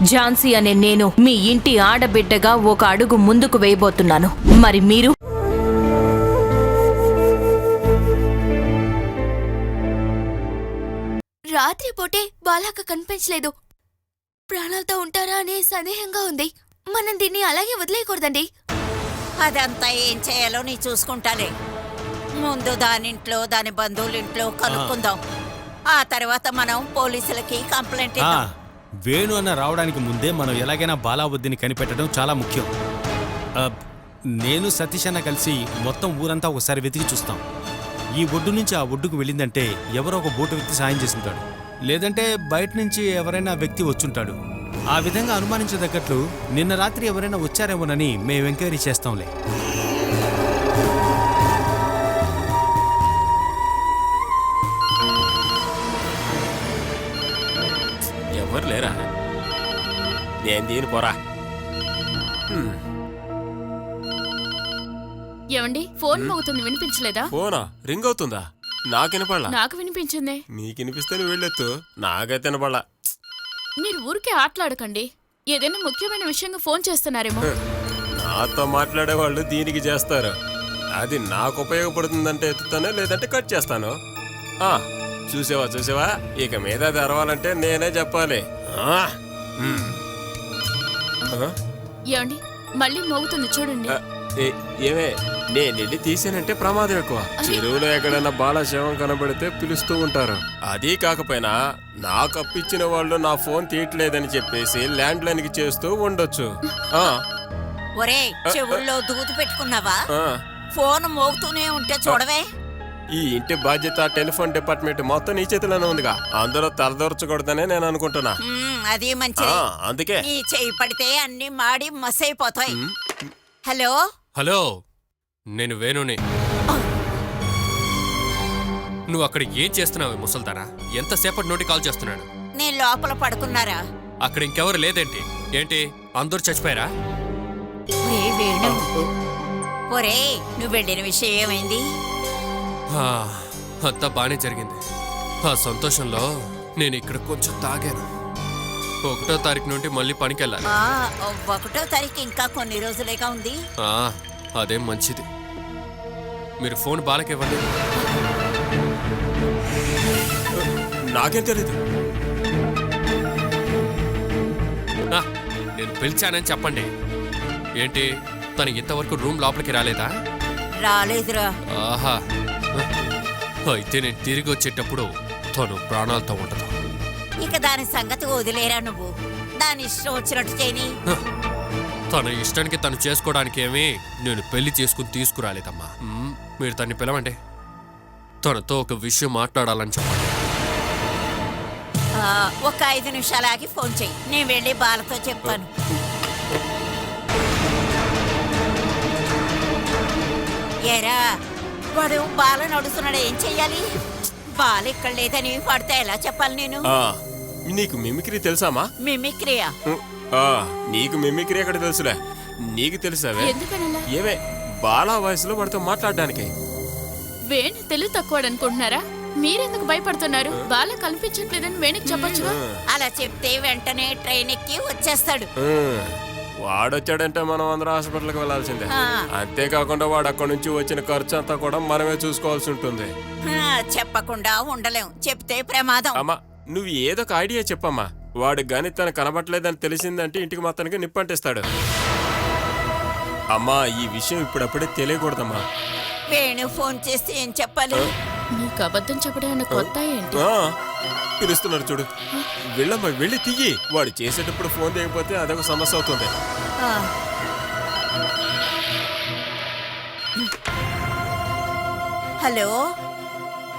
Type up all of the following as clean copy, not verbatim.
ఝాన్సీ అనే నేను మీ ఇంటి ఆడబిడ్డగా ఒక అడుగు ముందుకు వేయబోతున్నాను. మరి మీరు? రాత్రిపూటే బాలాక కనిపించలేదు. ప్రాణాలతో ఉంటారా అనే సందేహంగా ఉంది. మనం దీన్ని అలాగే వదిలేయకూడదండి. అదంతా ఏం చేయాలో నీ చూసుకుంటాలే. ముందు దానింట్లో దాని బంధువులింట్లో కనుక్కుందాం. ఆ తర్వాత మనం పోలీసులకి కంప్లైంట్ ఇద్దాం. వేణు అన్న రావడానికి ముందే మనం ఎలాగైనా బాలాబుద్ధిని కనిపెట్టడం చాలా ముఖ్యం. నేను సతీష్ అన్న కలిసి మొత్తం ఊరంతా ఒకసారి వెతికి చూస్తాం. ఈ ఒడ్డు నుంచి ఆ ఒడ్డుకు వెళ్ళిందంటే ఎవరో ఒక బోటు వ్యక్తి సాయం చేస్తుంటాడు, లేదంటే బయట నుంచి ఎవరైనా వ్యక్తి వచ్చుంటాడు. ఆ విధంగా అనుమానించదగ్గట్లు నిన్న రాత్రి ఎవరైనా వచ్చారేమోనని మేము ఎంక్వైరీ చేస్తాంలే. ఎవరు లేరా? నేను దీని పోరా. ఏమండి, ఫోన్ మోగుతుంది, వినిపించలేదా? ఫోనా రింగ్ అవుతుందా? నాకు వినపడలా. నాకు వినిపించింది. నీకు వినిపిస్తే నువ్వు వెళ్ళొద్దు, నాకైతే వినపడలా. మీరు ఊరికే ఆటలాడకండి. ఏదైనా ముఖ్యమైన విషయంగా ఫోన్ చేస్తున్నారేమో. నాతో మాట్లాడే వాళ్ళు దీనికి చేస్తారు. అది నాకు ఉపయోగపడుతుందంటే ఎత్తుతాను, లేదంటే కట్ చేస్తాను. చూసావా, ఇక మీద అది అరవాలంటే నేనే చెప్పాలి. ఏమండి, మళ్ళీ మోగుతుంది చూడండి. ఏమే, నేను వెళ్ళి తీసానంటే ప్రమాదం ఎక్కువ. చెరువులో ఎక్కడైనా బాలశవం కనబడితే పిలుస్తూ ఉంటారు. అది కాకపోయినా నాకు అప్పిచ్చిన వాళ్ళు నా ఫోన్ తీయట్లేదని చెప్పేసి ల్యాండ్ లైన్ కి చేస్తూ ఉండొచ్చు. ఒరే, చెవుల్లో దూది పెట్టుకున్నావా? ఫోన్ మోగుతూనే ఉంటే చూడవే. ఈ ఇంటి బాధ్యత టెలిఫోన్ డిపార్ట్మెంట్ మొత్తం నీ చేతిలోనే ఉందిగా. అందరూ తలదొరచకూడదనే నేను అనుకుంటున్నా. అది మంచిది. అందుకే నీ చేయి పడితే అన్ని మాడి మసైపోతాయి. హలో హలో, నేను వేణుని. నువ్వు అక్కడ ఏం చేస్తున్నావు ముసల్దానా? ఎంతసేపటి నుండి కాల్ చేస్తున్నాను. నేను లోపల పడుకున్నారా? అక్కడ ఇంకెవరు లేదేంటి? ఏంటి అందరూ చచ్చిపోయారా? ఒరే, నువ్వు వెళ్ళిన విషయం ఏమైంది? అంతా బానే జరిగింది. ఆ సంతోషంలో నేను ఇక్కడ కొంచెం తాగాను. 1వ తారీఖు నుండి మళ్ళీ పనికి వెళ్ళాలి. 1వ తారీఖు ఇంకా కొన్ని రోజులేగా ఉంది. అదేం మంచిది. మీరు ఫోన్ బాలకివ్వండి. నాకేం తెలీదు. నేను పిలిచానని చెప్పండి. ఏంటి, తను ఇంతవరకు రూమ్ లోపలికి రాలేదా? రాలేదురా. ఆహా, అయితే నేను తిరిగి వచ్చేటప్పుడు తను ప్రాణాలతో ఉండదు. ఇక దాని సంగతి వదిలేరా. నువ్వు దాని ఇష్టం వచ్చినట్టు చేయని. తన ఇష్టానికి తను చేసుకోవడానికి ఏమీ నేను పెళ్లి చేసుకుని తీసుకురాలేదమ్మా. మీరు తన్ని పిలవండి. తనతో ఒక విషయం మాట్లాడాలని చెప్పండి. ఒక 5 నిమిషాలు ఆగి ఫోన్ చెయ్యి. నేను వెళ్ళి బాలతో చెప్పాను. ఏరా, వాడు బాల నడుస్తున్నాడు, ఏం చెయ్యాలి? బాల ఇక్కడ లేదని వాడితే ఎలా చెప్పాలి నేను? నీకు మిమిక్రీ తెలుసామా? మిమిక్రియా? నీకు మిమిక్రీ ఎక్కడ తెలుసులే. నీకు తెలుసావే? ఏవే, బాలా వయసులో వాడితో మాట్లాడడానికి. వేణు తెలివి తక్కువడనుకుంటున్నారా? మీరెందుకు భయపడుతున్నారు? బాల కనిపించట్లేదని వేణుకి చెప్పొచ్చుగా. అలా చెప్తే వెంటనే ట్రైన్ ఎక్కి వచ్చేస్తాడు. వాడొచ్చాడంటే మనం అందరం హాస్పిటల్కి వెళ్లాల్సిందే. అంతేకాకుండా వాడు అక్కడి నుంచి వచ్చిన ఖర్చు అంతా కూడా మనమే చూసుకోవాల్సి ఉంటుంది. చెప్పకుండా ఉండలేం, చెప్తే ప్రమాదం. అమ్మా, నువ్వు ఏదో ఒక ఐడియా చెప్పమ్మా. వాడు గాని తను కనబట్టలేదని తెలిసిందంటే ఇంటికి మొత్తానికి నిప్పంటిస్తాడు. అమ్మా, ఈ విషయం ఇప్పుడప్పుడే తెలియకూడదమ్మా. వేణు ఫోన్ చేస్తే ఏం చెప్పాలి? నీకు అబద్ధం చెప్పడం కొత్త ఏంటి? పిలుస్తున్నాడు చూడు. వెళ్ళమ్మా, వెళ్ళి తీయి. వాడు చేసేటప్పుడు ఫోన్ తీయకపోతే అదొక సమస్య అవుతుంది. హలో,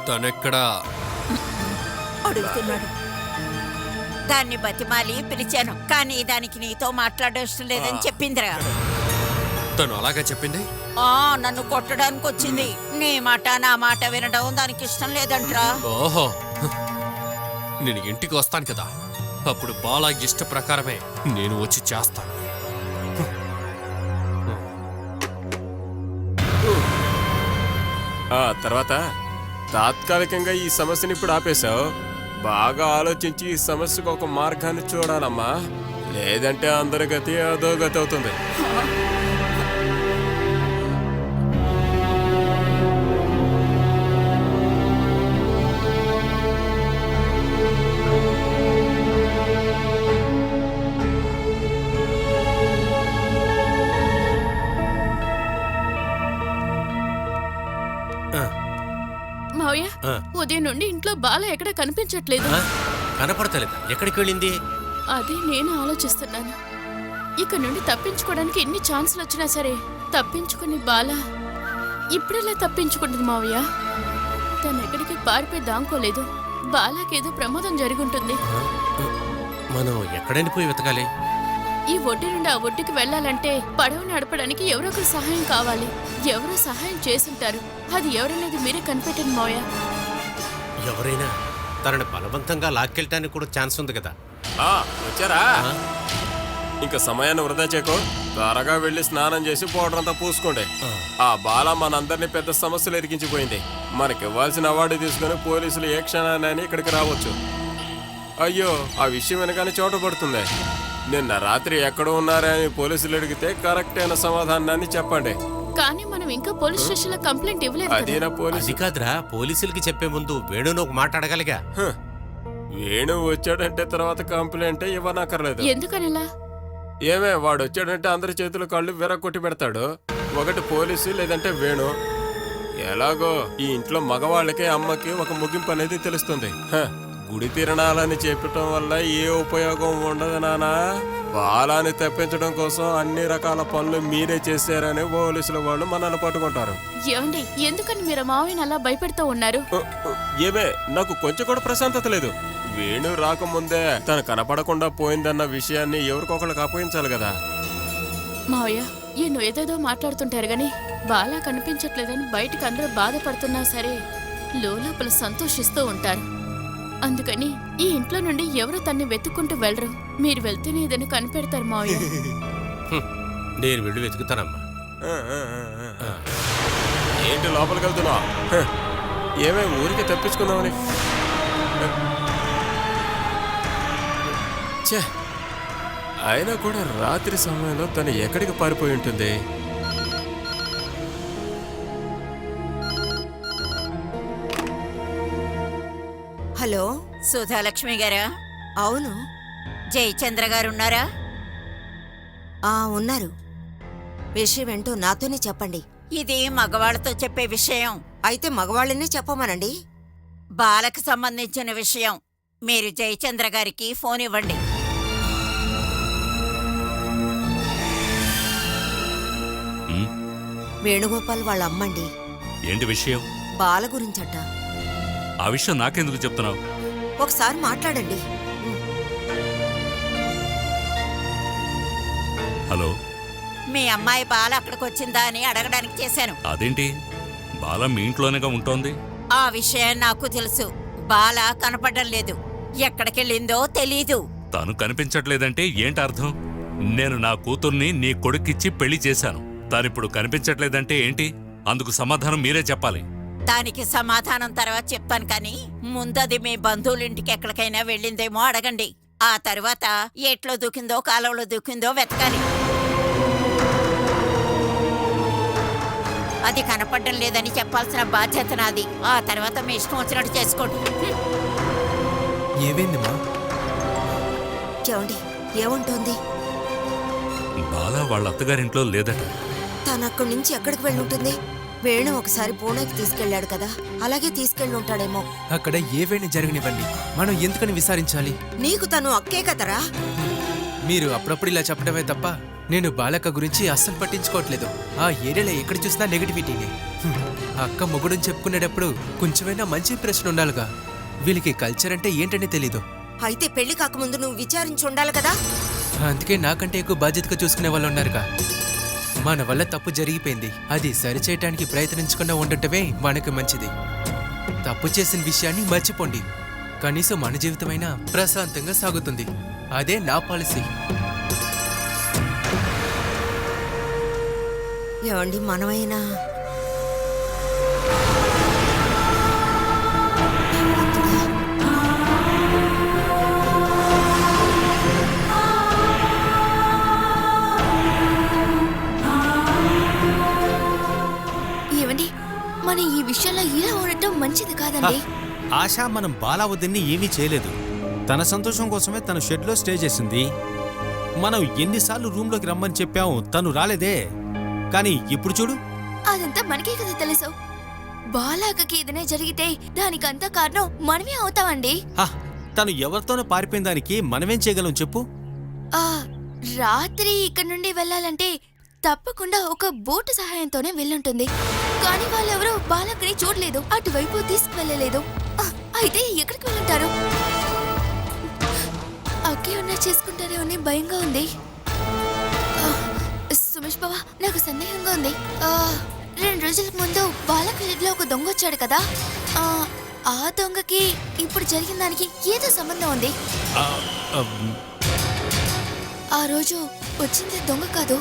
తనెక్కడా అడుగుతున్నాడు. దాన్ని బతిమాలి పిలిచాను, కానీ దానికి నీతో మాట్లాడడం ఇష్టం లేదని చెప్పిందిరా. తను అలాగా చెప్పింది? నన్ను కొట్టడానికి వచ్చింది. నీ మాట నా మాట వినడం దానికి ఇష్టం లేదంట్రా. ఓహో, నేను ఇంటికి వస్తాను కదా, అప్పుడు బాలా ఇష్ట ప్రకారమే నేను వచ్చి చేస్తాను. తర్వాత తాత్కాలికంగా ఈ సమస్యని ఇప్పుడు ఆపేశావు. బాగా ఆలోచించి ఈ సమస్యకు ఒక మార్గాన్ని చూడాలమ్మా. లేదంటే అందరి గతి అదో గతి అవుతుంది. మావయ్య ఆ. ఉదయం నుండి ఇంట్లో బాల ఎక్కడ కనిపించట్లేదు. కనపడతలేదు, ఎక్కడికి వెళ్ళింది? అదే నేను ఆలోచిస్తున్నాను. ఇక నుండి తప్పించుకోవడానికి ఎన్ని ఛాన్సులు వచ్చినా సరే తప్పించుకుని బాల ఇప్పుడెలా తప్పించుకుంటుంది మావయ్య? తను ఎక్కడికి పారిపోయి దాంకోలేదు. బాలాకేదో ప్రమాదం జరుగుంటుంది. మనం ఎక్కడని పోయి వెతకాలి? ఈ ఒడ్డు నుండి ఆ ఒడ్డుకి వెళ్ళాలంటే పడవ నడపడానికి ఎవరో ఒకరు సహాయం కావాలి. ఎవరో సహాయం చేసుంటారు. అది ఎవరనేది మీరే కనిపెట్టండి మావయ్య. ఎవరైనా తనని బలవంతంగా లాక్కెళ్ళటానికి కూడా ఛాన్స్ ఉంది కదా. వచ్చారా? ఇంకా సమయాన్ని వృధా చేయకో. త్వరగా వెళ్ళి స్నానం చేసి పౌడర్ అంతా పూసుకోండి. ఆ బాల మనందరినీ పెద్ద సమస్యలు ఎరిగించిపోయింది. మనకి ఇవ్వాల్సిన అవార్డు తీసుకుని పోలీసులు ఏ క్షణాన్ని ఇక్కడికి రావచ్చు. అయ్యో, ఆ విషయం వెనకానే చోట పడుతుంది. నిన్న రాత్రి ఎక్కడ ఉన్నారని పోలీసులు అడిగితే కరెక్ట్ అయిన సమాధానాన్ని చెప్పండి. కానీ మనం ఇంకా పోలీస్ స్టేషన్ లో కంప్లైంట్ ఇవ్వలేదు కదా. అదేనా పోలీసు? అది కాదురా, పోలీసులకి చెప్పే ముందు వేణును ఒక మాట అడగలిగా. వేణు వచ్చాడంటే తర్వాత కంప్లైంట్ ఇవ్వనక్కర్లేదు. ఎందుకనిలా? ఏమే, వాడు వచ్చాడంటే అందరి చేతులు కాళ్ళు విరగొట్టి పెడతాడు. ఒకటి పోలీసు, లేదంటే వేణు. ఎలాగో ఈ ఇంట్లో మగవాళ్ళకి అమ్మకి ఒక ముగింపు అనేది తెలుస్తుంది. గుడి తిరణాలని చెప్పటం వల్ల ఏ ఉపయోగం ఉండదు నానా. బాలాన్ని తప్పించడం కోసం అన్ని రకాల పనులు మీరే చేశారని పోలీసుల వాళ్ళు మనల్ని పట్టుకుంటారు. ఏమండి, ఎందుకని మీరు మావయ్యని అలా భయపెడుతూ ఉన్నారు? ఏమే, నాకు కొంచెం కూడా ప్రశాంతత లేదు. వేణు రాకముందే తను కనపడకుండా పోయిందన్న విషయాన్ని ఎవరికొకళ్ళకి అప్పగించాలి కదా. మావయ్య, ఈయన ఏదేదో మాట్లాడుతుంటారు గాని బాలా కనిపించట్లేదని బయటకు అందరూ బాధపడుతున్నా సరే లోపల సంతోషిస్తూ ఉంటారు. అందుకని ఈ ఇంట్లో నుండి ఎవరు తన్ని వెతుక్కుంటూ వెళ్ళరు. మీరు వెళ్తేనే ఏదైనా కనిపెడతారు మావయ్య. నేను వెళ్ళి వెతుకుతానమ్మా. ఏంటి లోపలికి వెళ్తున్నా? ఏమే, ఊరికి తప్పించుకుందామని? ఛే, అయినా కూడా రాత్రి సమయంలో తను ఎక్కడికి పారిపోయి ఉంటుంది? హలో, సుధాలక్ష్మి గారా? అవును. జయచంద్ర గారు ఉన్నారా? ఉన్నారు. విషయం ఏంటో నాతోనే చెప్పండి. ఇది మగవాళ్ళతో చెప్పే విషయం. అయితే మగవాళ్ళనే చెప్పమనండి. బాలకు సంబంధించిన విషయం. మీరు జయచంద్ర గారికి ఫోన్ ఇవ్వండి. వేణుగోపాల్ వాళ్ళ అమ్మండి. ఏంటి విషయం? బాల గురించట. ఆ విషయం నాకెందుకు చెప్తున్నావు? ఒకసారి మాట్లాడండి. హలో, మీ అమ్మాయి బాల అక్కడికి వచ్చిందా అని అడగడానికి చేశాను. అదేంటి, బాల మీ ఇంట్లోనేగా ఉంటోంది? ఆ విషయం నాకు తెలుసు. బాల కనపడడం లేదు. ఎక్కడికెళ్ళిందో తెలీదు. తను కనిపించట్లేదంటే ఏంటి అర్థం? నేను నా కూతుర్ని నీ కొడుక్కిచ్చి పెళ్లి చేశాను. తానిప్పుడు కనిపించట్లేదంటే ఏంటి? అందుకు సమాధానం మీరే చెప్పాలి. దానికి సమాధానం తర్వాత చెప్తాను, కానీ ముందది మీ బంధువులింటికి ఎక్కడికైనా వెళ్ళిందేమో అడగండి. ఆ తర్వాత ఎట్లో దూకిందో కాలంలో దూకిందో వెతకాలి. అది కనపడడం లేదని చెప్పాల్సిన బాధ్యత నాది. ఆ తర్వాత మీ ఇష్టం వచ్చినట్టు చేసుకోండి. ఏమైందమ్మా? ఏమండి, ఏముంటోంది? బాల వాళ్ళ అత్తగారింట్లో లేదట. తను అక్కడి నుంచి ఎక్కడికి వెళ్ళుంటుంది? వేణు ఒకసారి పూణేకి తీసుకెళ్లాడు కదా, అలాగే తీసుకెళ్ళి ఉంటాడేమో. అక్కడ ఏవైనా జరగనివ్వండి, మనం ఎందుకని విచారించాలి? నీకు తను అక్కే కదరా. మీరు అప్పుడప్పుడు ఇలా చెప్పడమే తప్ప నేను బాలక్క గురించి అస్సలు పట్టించుకోవట్లేదు. ఆ ఏరియాలో ఎక్కడ చూసినా నెగటివిటీనే. అక్క మొగుడుని చెప్పుకునేటప్పుడు కొంచెమైనా మంచి ప్రశ్న ఉండాలిగా. వీళ్ళకి కల్చర్ అంటే ఏంటని తెలీదు. అయితే పెళ్లి కాకముందు నువ్వు విచారించి ఉండాలి కదా. అందుకే నాకంటే ఎక్కువ బాధ్యతగా చూసుకునే వాళ్ళు ఉన్నారుగా. మన వల్ల తప్పు జరిగిపోయింది, అది సరిచేయటానికి ప్రయత్నించకుండా ఉండటమే మనకు మంచిది. తప్పు చేసిన విషయాన్ని మర్చిపోండి. కనీసం మన జీవితమైనా ప్రశాంతంగా సాగుతుంది. అదే నా పాలసీ. ఏమండి, మనమైనా మన ఈ విషయంలో ఇలా ఉండటం మంచిది కాదండి. ఆశ మనం బాలావతిని ఏమీ చేయలేదు. తన సంతోషం కోసమే తన షెడ్లో స్టే చేసింది. మనం ఎన్నిసార్లు రూమ్లోకి రమ్మని చెప్పాము, తను రాలేదే. కానీ ఇప్పుడు చూడు. అదంతా మనకే కదా తెలుసు. బాలాకకి ఏదైనా జరిగితే దానికంతా కారణం మనమే అవుతామండి. తను ఎవరితోనో పారిపోయిన దానికి మనమేం చేయగలం చెప్పు? ఆ రాత్రి ఇక్కడ నుండి వెళ్ళాలంటే తప్పకుండా ఒక బోటు సహాయంతోనే వెళ్ళుంటుంది. కానీ వాళ్ళెవరూ బాలకని చూడలేదు, అటువైపు తీసుకువెళ్ళలేదు. అయితే ఎక్కడికి వెళ్ళుంటారు? అక్కే ఉన్నా చేసుకుంటారే అని భయంగా ఉంది. సుమేష్ బావా, నాకు సందేహంగా ఉంది. 2 రోజుల ముందు బాలక ఇంట్లో ఒక దొంగ వచ్చాడు కదా, ఆ దొంగకి ఇప్పుడు జరిగిన దానికి ఏదో సంబంధం ఉంది. ఆ రోజు వచ్చింది దొంగ కాదు,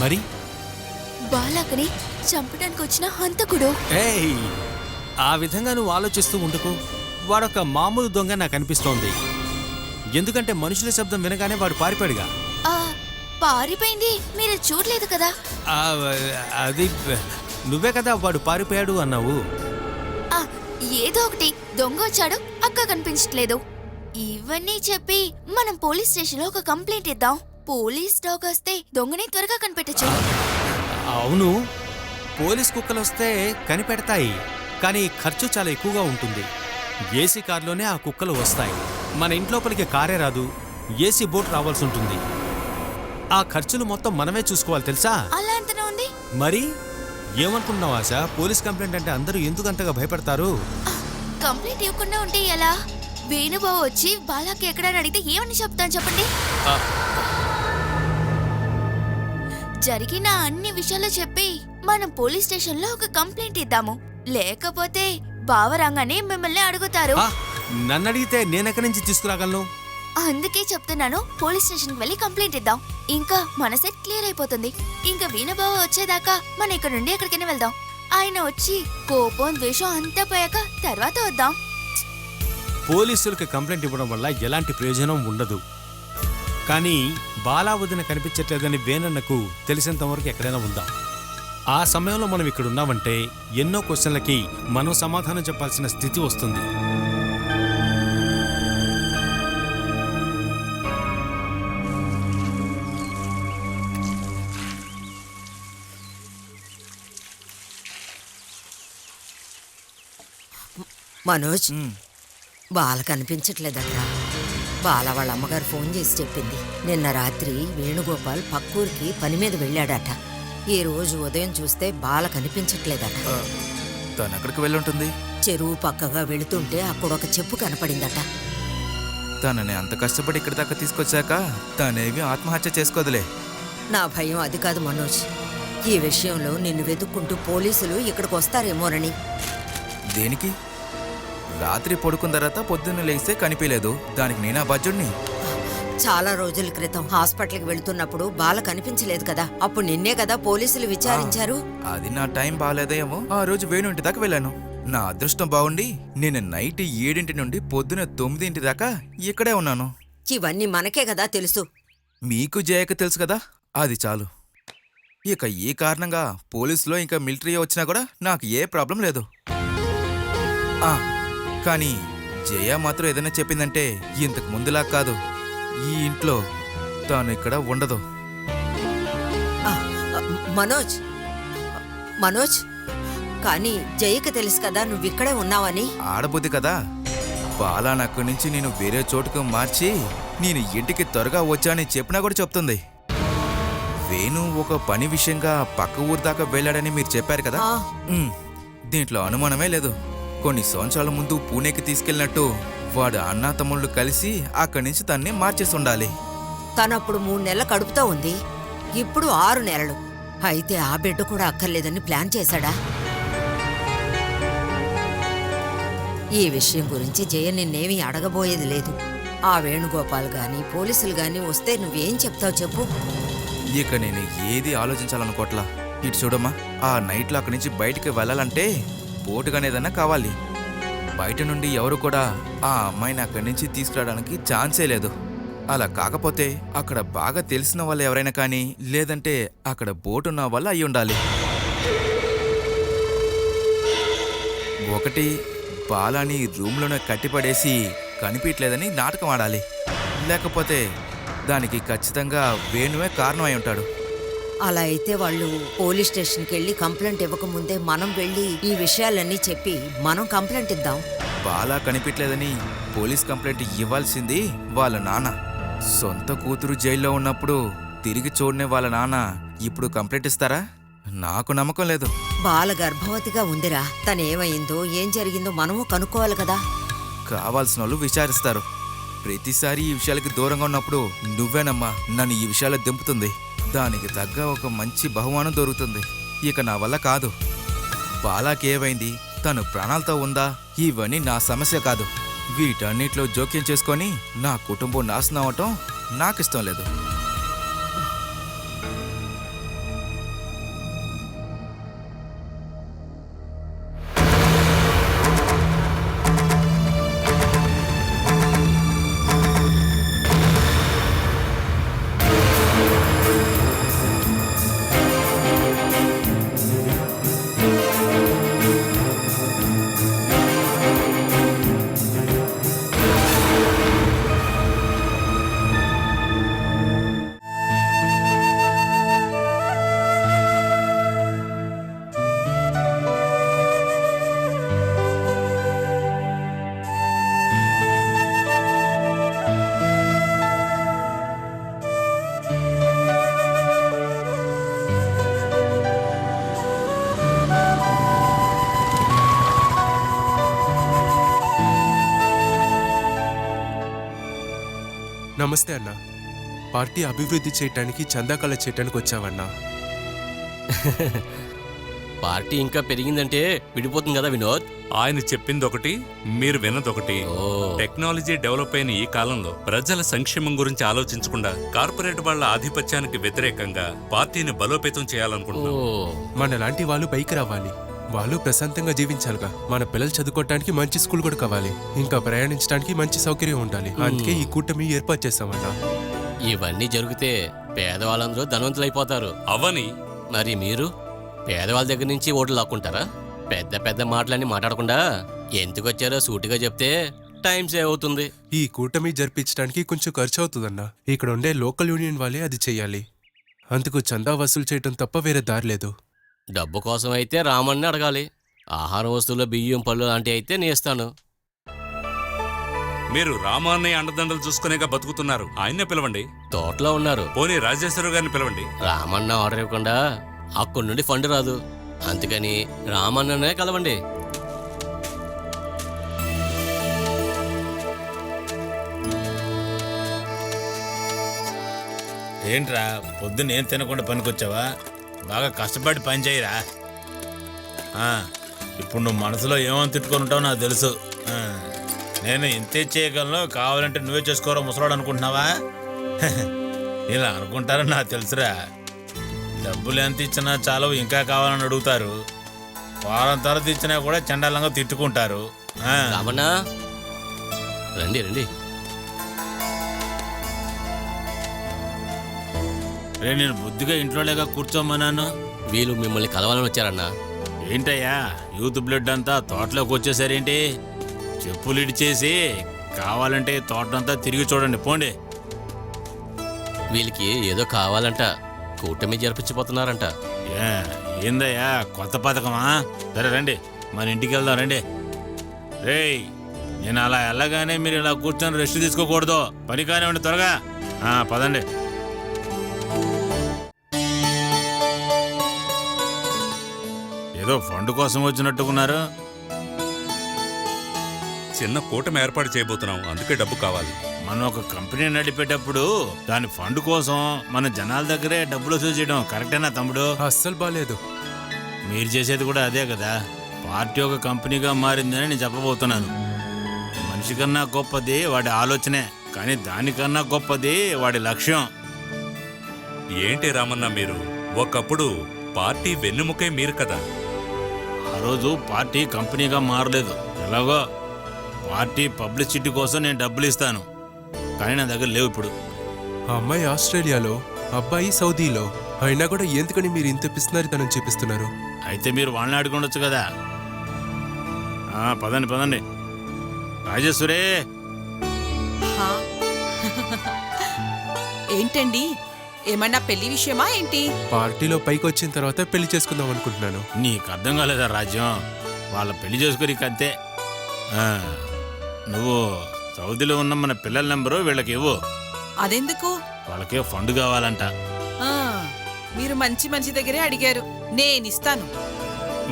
మరి బాలకని చంపడానికి వచ్చిన హంతకుడు. ఏయ్, ఆ విధంగా నువ్వు ఆలోచిస్తూ ఉండకు. వాడొక మామూలు దొంగ నాకు అనిపిస్తోంది. ఎందుకంటే మనుషుల శబ్దం వినగానే వాడు పారిపోయాడుగా. పారిపోయింది మీరు చూడలేదు కదా? అది నువ్వే కదా వాడు పారిపోయాడు అన్నావు. ఏదో ఒకటి, దొంగ వచ్చాడు, అక్క కనిపించట్లేదు. ఇవన్నీ చెప్పి మనం పోలీస్ స్టేషన్ లో ఒక కంప్లైంట్ ఇద్దాం. పోలీస్ డాగ్ వస్తే దొంగని త్వరగా కనిపెట్టచ్చు. అవును, పోలీస్ కుక్కలు వస్తే కనిపెడతాయి, కానీ ఖర్చు చాలా ఎక్కువగా ఉంటుంది. ఏసీ కార్లోనే ఆ కుక్కలు వస్తాయి. మన ఇంట్లోపలికి కారే రాదు, ఏసీ బోట్ రావాల్సి ఉంటుంది. ఆ ఖర్చులు మొత్తం మనమే చూసుకోవాలి తెలుసా? అలా అంతనే ఉంది. మరి ఏమనుకుంటున్నావు ఆశ? పోలీస్ కంప్లైంట్ అంటే అందరూ ఎందుకు అంతగా భయపడతారు? కంప్లైంట్ ఇవ్వకుండా ఉంటే ఎలా? వేణుబాబు వచ్చి బాలాకి ఎక్కడని అడిగితే ఏమని చెప్తాను చెప్పండి? జరిగిన అన్ని విషయాలు చెప్పి మనం పోలీస్ స్టేషన్ లో ఒక కంప్లైంట్ ఇద్దాము. లేకపోతే బావరంగానే మిమ్మల్ని అడుగుతారు. నన్ను అడిగితే నేనెక్కడి నుంచి తీసుకురాగలను? అందుకే చెప్తున్నాను, పోలీస్ స్టేషన్ కి వెళ్ళి కంప్లైంట్ ఇద్దాం. ఇంకా మన సెట్ క్లియర్ అయిపోతుంది. ఇంకా వీణబావ వచ్చేదాకా మనం ఇక్కడ నుండి ఎక్కడికైనా వెళ్దాం. ఆయన వచ్చి కోపం ద్వేషం అంతా పోయాక తర్వాత వద్దాం. పోలీసులకు కంప్లైంట్ ఇవ్వడం వల్ల ఎలాంటి ప్రయోజనం ఉండదు. కానీ బాలావదిన కనిపించట్లేదని వేణన్నకు తెలిసినంత వరకు ఎక్కడైనా ఉందాం. ఆ సమయంలో మనం ఇక్కడ ఉన్నామంటే ఎన్నో క్వశ్చన్లకి మనం సమాధానం చెప్పాల్సిన స్థితి వస్తుంది. మనోజ్, బాల కనిపించట్లేదట్రా. బాల వాళ్ళ అమ్మగారు ఫోన్ చేసి చెప్పింది. నిన్న రాత్రి వేణుగోపాల్ పక్కూరికి పని మీద వెళ్ళాడట. ఈ రోజు ఉదయం చూస్తే బాల కనిపించట్లేదట. తను ఎక్కడికి వెళ్ళుంటుంది? చెరువు పక్కగా వెళుతుంటే అక్కడొక చెప్పు కనపడిందట. తనని అంత కష్టపడి ఇక్కడి దాకా తీసుకొచ్చాక తనేవి ఆత్మహత్య చేసుకోదులే. నా భయం అది కాదు మనోజ్. ఈ విషయంలో నిన్ను వెతుక్కుంటూ పోలీసులు ఇక్కడికి వస్తారేమోనని. దేనికి? రాత్రి పడుకున్న తర్వాత పొద్దున్న లేస్తే కనిపించలేదు, దానికి నేనా బాధ్యుడిని? చాలా రోజుల క్రితం హాస్పిటల్కి వెళుతున్నప్పుడు బాల కనిపించలేదు కదా, అప్పుడు నిన్నే కదా పోలీసులు విచారించారు. అది నా టైం బాగాలేదేమో. ఆ రోజు వేణుంటి దాకా వెళ్ళాను. నా అదృష్టం బాగుండి నేను నైట్ 7 నుండి పొద్దున 9 దాకా ఇక్కడే ఉన్నాను. ఇవన్నీ మనకే కదా తెలుసు. మీకు జయక తెలుసు కదా, అది చాలు. ఇక ఈ కారణంగా పోలీసులో ఇంకా మిలిటరీ వచ్చినా కూడా నాకు ఏ ప్రాబ్లం లేదు. కానీ జయ మాత్రం ఏదైనా చెప్పిందంటే ఇంతకు ముందులా కాదు. ఈ ఇంట్లో తాను ఇక్కడ ఉండదు. మనోజ్, మనోజ్, కానీ జయకి తెలుసు కదా నువ్విక్కడే ఉన్నావని. ఆడబుద్ధి కదా, బాలాని అక్కడి నుంచి నేను వేరే చోటుకు మార్చి నేను ఇంటికి త్వరగా వచ్చానని చెప్పినా కూడా చెప్తుంది. వేణు ఒక పని విషయంగా పక్క ఊరు దాకా వెళ్ళాడని మీరు చెప్పారు కదా, దీంట్లో అనుమానమే లేదు. కొన్ని సంవత్సరాల ముందు పూణేకి తీసుకెళ్ళినట్టు వాడు అన్నా తమ్ముళ్ళు కలిసి అక్కడి నుంచి తన్ని మార్చేసి ఉండాలి. తనప్పుడు 3 నెలల కడుపుతో ఉంది, ఇప్పుడు 6 నెలలు. అయితే ఆ బిడ్డ కూడా అక్కర్లేదని ప్లాన్ చేశాడా? ఈ విషయం గురించి జయ నిన్నేమీ అడగబోయేది లేదు. ఆ వేణుగోపాల్ గాని పోలీసులు గాని వస్తే నువ్వేం చెప్తావు చెప్పు? ఇక నేను ఏది ఆలోచించాలనుకోట్లా. ఇటు చూడమ్మా, ఆ నైట్లో అక్కడి నుంచి బయటికి వెళ్ళాలంటే బోటుగానేదన్నా కావాలి. బయట నుండి ఎవరు కూడా ఆ అమ్మాయిని అక్కడి నుంచి తీసుకురావడానికి ఛాన్సే లేదు. అలా కాకపోతే అక్కడ బాగా తెలిసిన వాళ్ళు ఎవరైనా కానీ, లేదంటే అక్కడ బోటున్న వాళ్ళు అయి ఉండాలి. ఒకటి, బాలాని రూమ్లోనే కట్టిపడేసి కనిపించలేదని నాటకం ఆడాలి. లేకపోతే దానికి ఖచ్చితంగా వేణువే కారణం అయి ఉంటాడు. అలా అయితే వాళ్ళు పోలీస్ స్టేషన్కి వెళ్ళి కంప్లైంట్ ఇవ్వకముందే మనం వెళ్ళి ఈ విషయాలన్నీ చెప్పి మనం కంప్లైంట్ ఇద్దాం. బాలా కనిపించలేదని పోలీస్ కంప్లైంట్ ఇవ్వాల్సింది వాళ్ళ నాన్న. సొంత కూతురు జైల్లో ఉన్నప్పుడు తిరిగి చూడనే వాళ్ళ నాన్న ఇప్పుడు కంప్లైంట్ ఇస్తారా? నాకు నమ్మకం లేదు. బాల గర్భవతిగా ఉందిరా. తనేమైందో ఏం జరిగిందో మనము కనుక్కోవాలి కదా. కావాల్సిన వాళ్ళు విచారిస్తారు. ప్రతిసారి ఈ విషయాలకి దూరంగా ఉన్నప్పుడు నువ్వేనమ్మా నన్ను ఈ విషయాలు దింపుతుంది. దానికి తగ్గ ఒక మంచి బహుమానం దొరుకుతుంది. ఇక నా వల్ల కాదు. బాలాకి ఏమైంది, తను ప్రాణాలతో ఉందా, ఇవన్నీ నా సమస్య కాదు. వీటన్నిటిలో జోక్యం చేసుకొని నా కుటుంబం నాశనం అవటం నాకిష్టం లేదు. నమస్తే అన్న. పార్టీ అభివృద్ధి చేయటానికి చందా కలెక్ట్ చేయటానికి వచ్చావన్నా. పార్టీ ఇంకా పెరిగిందంటే విడిపోతుంది కదా వినోద్. ఆయన చెప్పింది ఒకటి, మీరు విన్నదొకటి. టెక్నాలజీ డెవలప్ అయిన ఈ కాలంలో ప్రజల సంక్షేమం గురించి ఆలోచించకుండా కార్పొరేట్ వాళ్ళ ఆధిపత్యానికి వ్యతిరేకంగా పార్టీని బలోపేతం చేయాలనుకుంటున్నాం. మన లాంటి వాళ్ళు పైకి రావాలి. వాళ్ళు ప్రశాంతంగా జీవించాలిగా. మన పిల్లలు చదువుకోవటానికి మంచి స్కూల్ కూడా కావాలి. ఇంకా ప్రయాణించడానికి మంచి సౌకర్యం ఉండాలి. అందుకే ఈ కూటమి ఏర్పాటు చేస్తామన్నా. ఇవన్నీ జరిగితే పేదవాళ్ళందరూ ధనవంతులైపోతారు. అవని మరి మీరు పేదవాళ్ళ దగ్గర నుంచి ఓట్లు లాక్కుంటారా? పెద్ద పెద్ద మాటలన్నీ మాట్లాడకుండా ఎందుకు వచ్చారో సూటిగా చెప్తే టైం సేవ్ అవుతుంది. ఈ కూటమి జరిపించడానికి కొంచెం ఖర్చు అవుతుందన్నా. ఇక్కడ ఉండే లోకల్ యూనియన్ వాళ్ళే అది చెయ్యాలి. అందుకు చందా వసూలు చేయటం తప్ప వేరే దారి లేదు. డబ్బు కోసం అయితే రామన్ని అడగాలి. ఆహార వస్తువులు, బియ్యం, పళ్ళు లాంటివి అయితే నేస్తాను. మీరు రామాన్నయ్య అండదండలు చూసుకునేగా బతుకుతున్నారు. ఆయన్నే పిలవండి. తోటలో ఉన్నారు. పోనీ రాజేశ్వరరావు గారిని పిలవండి. రామన్న ఆర్డర్ ఇవ్వకుండా అక్కడి నుండి ఫండ్ రాదు. అందుకని రామన్ననే కలవండి. ఏంట్రా పొద్దున్న ఏం తినకుండా పనికొచ్చావా? బాగా కష్టపడి పని చేయరా. ఇప్పుడు నువ్వు మనసులో ఏమని తిట్టుకొని ఉంటావు నాకు తెలుసు. నేను ఇంతే చేయగలను, కావాలంటే నువ్వే చేసుకోరా ముసలాడు అనుకుంటున్నావా? ఇలా అనుకుంటారని నాకు తెలుసురా. డబ్బులు ఎంత ఇచ్చినా చాలు, ఇంకా కావాలని అడుగుతారు. వారం తర్వాత ఇచ్చినా కూడా చండాలంగా తిట్టుకుంటారు. రామన్నా రండి రండి. రే, నేను బుద్ధిగా ఇంట్లోలేగా కూర్చోమన్నాను. వీళ్ళు మిమ్మల్ని కలవాలని వచ్చారన్నా. ఏంటయ్యా యూత్ బ్లడ్ అంతా తోటలోకి వచ్చేసారేంటి? చెప్పులు ఇడిచేసి కావాలంటే తోటంతా తిరిగి చూడండి, పోండి. వీళ్ళకి ఏదో కావాలంట, కూటమి జరిపించిపోతున్నారంట. ఏందయ్యా కొత్త పథకమా? సరే రండి, మన ఇంటికి వెళ్దాం రండి. రేయ్, నేను అలా వెళ్ళగానే మీరు ఇలా కూర్చొని రెస్ట్ తీసుకోకూడదు. పని కానివ్వండి త్వరగా. పదండి. ఏదో ఫండ్ కోసం వచ్చినట్టుకున్నారు. చిన్న కూటమి ఏర్పాటు చేయబోతున్నాం, అందుకే డబ్బు కావాలి. మనం ఒక కంపెనీ నడిపేటప్పుడు దాని ఫండ్ కోసం మన జనాల దగ్గరే డబ్బులు వసూలు చేయడం కరెక్టేనా తమ్ముడు? అస్సలు బాలేదు. మీరు చేసేది కూడా అదే కదా. పార్టీ ఒక కంపెనీగా మారిందని నేను చెప్పబోతున్నాను. మనిషి కన్నా గొప్పది వాడి ఆలోచనే, కానీ దానికన్నా గొప్పది వాడి లక్ష్యం. ఏంటి రామన్న మీరు? ఒకప్పుడు పార్టీ వెన్నుముకే మీరు కదా. ఆ రోజు పార్టీ కంపెనీగా మారలేదు. ఎలాగో పార్టీ పబ్లిసిటీ కోసం నేను డబ్బులు ఇస్తాను, కానీ నా దగ్గర లేవు ఇప్పుడు. ఆ అమ్మాయి ఆస్ట్రేలియాలో, అబ్బాయి సౌదీలో. అయినా కూడా ఎందుకని మీరు ఇంత పిస్తున్నారు తనని చూపిస్తున్నారు? అయితే మీరు వాళ్ళని అడుగుండొచ్చు కదా. పదండి పదండి. రాజేశ్వరే, ఏంటండి ఏమన్నా పెళ్లి విషయమా ఏంటి? పార్టీలో పైకి వచ్చిన తర్వాత పెళ్లి చేసుకుందాం అనుకుంటున్నాను. నీకు అర్థం కాలేదా రాజ్యం? వాళ్ళ పెళ్లి చేసుకోరి అంతే. నువ్వు సౌదీలో ఉన్న మన పిల్లల నెంబరు వీళ్ళకి ఇవ్వు. అదెందుకు? వాళ్ళకే ఫండ్ కావాలంట. ఆ, మీరు మంచి మంచి దగ్గరే అడిగారు, నేనిస్తాను.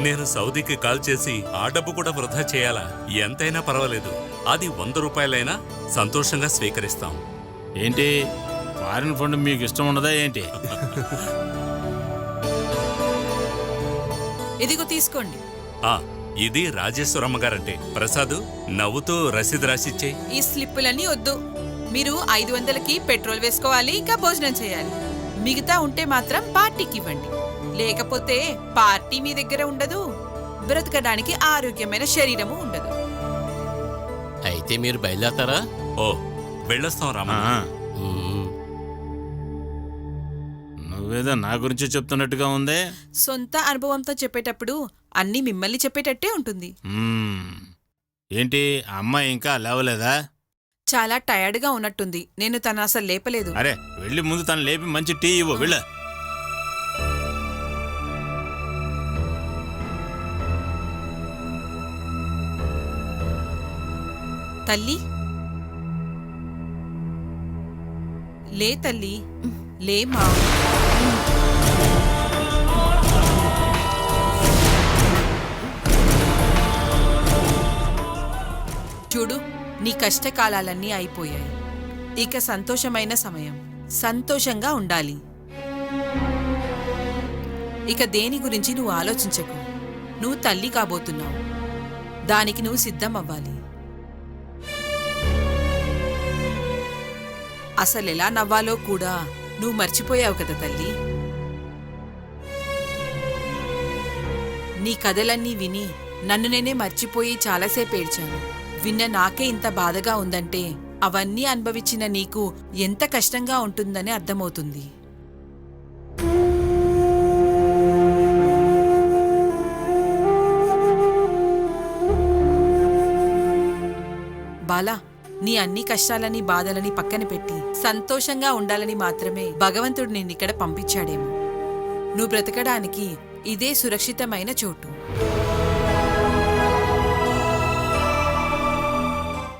నేను సౌదీకి కాల్ చేసి ఆ డబ్బు కూడా వృధా చేయాలా? ఎంతైనా పర్వాలేదు, అది 100 రూపాయలైనా సంతోషంగా స్వీకరిస్తాం. ఏంటి ఫారిన్ ఫండ్ మీకు ఇష్టం ఉండదా ఏంటి? ఇదిగో తీసుకోండి. ఆ, ఇది రాజేశ్వరమ్మ గారంటే. ప్రసాద్ నవ్వుతూ రసీదు రాసిచ్చే. ఈ స్లిప్పులన్నీ వద్దు. మీరు 500కి పెట్రోల్ వేసుకోవాలి, ఇంకా భోజనం చేయాలి. మిగతా ఉంటే మాత్రం పార్టీకి ఇవ్వండి. లేకపోతే పార్టీ మీ దగ్గర ఉండదు, బ్రతకడానికి ఆరోగ్యమైన శరీరము ఉండదు. అయితే మీరు బయలుదేరతారా? ఓ, వెళ్ళొస్తాం రామా. నువ్వేదో నా గురించి చెప్తున్నట్టుగా ఉందే. సొంత అనుభవంతో చెప్పేటప్పుడు అన్నీ మిమ్మల్ని చెప్పేటట్టే ఉంటుంది. ఏంటి ఆ అమ్మాయి ఇంకా లేవలేదా? చాలా టయర్డ్గా ఉన్నట్టుంది. నేను తను అసలు లేపలేదు. అరే వెళ్ళి ముందు తను లేపి మంచి టీ ఇవ్వు. వెళ్ళ. తల్లి, లే తల్లి, లే మా. చూడు, నీ కష్టకాలాలన్నీ అయిపోయాయి. ఇక సంతోషమైన సమయం. సంతోషంగా ఉండాలి. ఇక దేని గురించి నువ్వు ఆలోచించకు. నువ్వు తల్లి కాబోతున్నావు, దానికి నువ్వు సిద్ధం అవ్వాలి. అసలెలా నవ్వాలో కూడా నువ్వు మర్చిపోయావు కదా తల్లి. నీ కథలన్నీ విని నన్ను నేనే మర్చిపోయి చాలాసేపు ఏడ్చాను. విన్న నాకే ఇంత బాధగా ఉందంటే అవన్నీ అనుభవించిన నీకు ఎంత కష్టంగా ఉంటుందని అర్థమవుతుంది. బాలా, నీ అన్ని కష్టాలని బాధలని పక్కన పెట్టి సంతోషంగా ఉండాలని మాత్రమే భగవంతుడు నిన్నిక్కడ పంపించాడేమో. నువ్వు బ్రతకడానికి ఇదే సురక్షితమైన చోటు.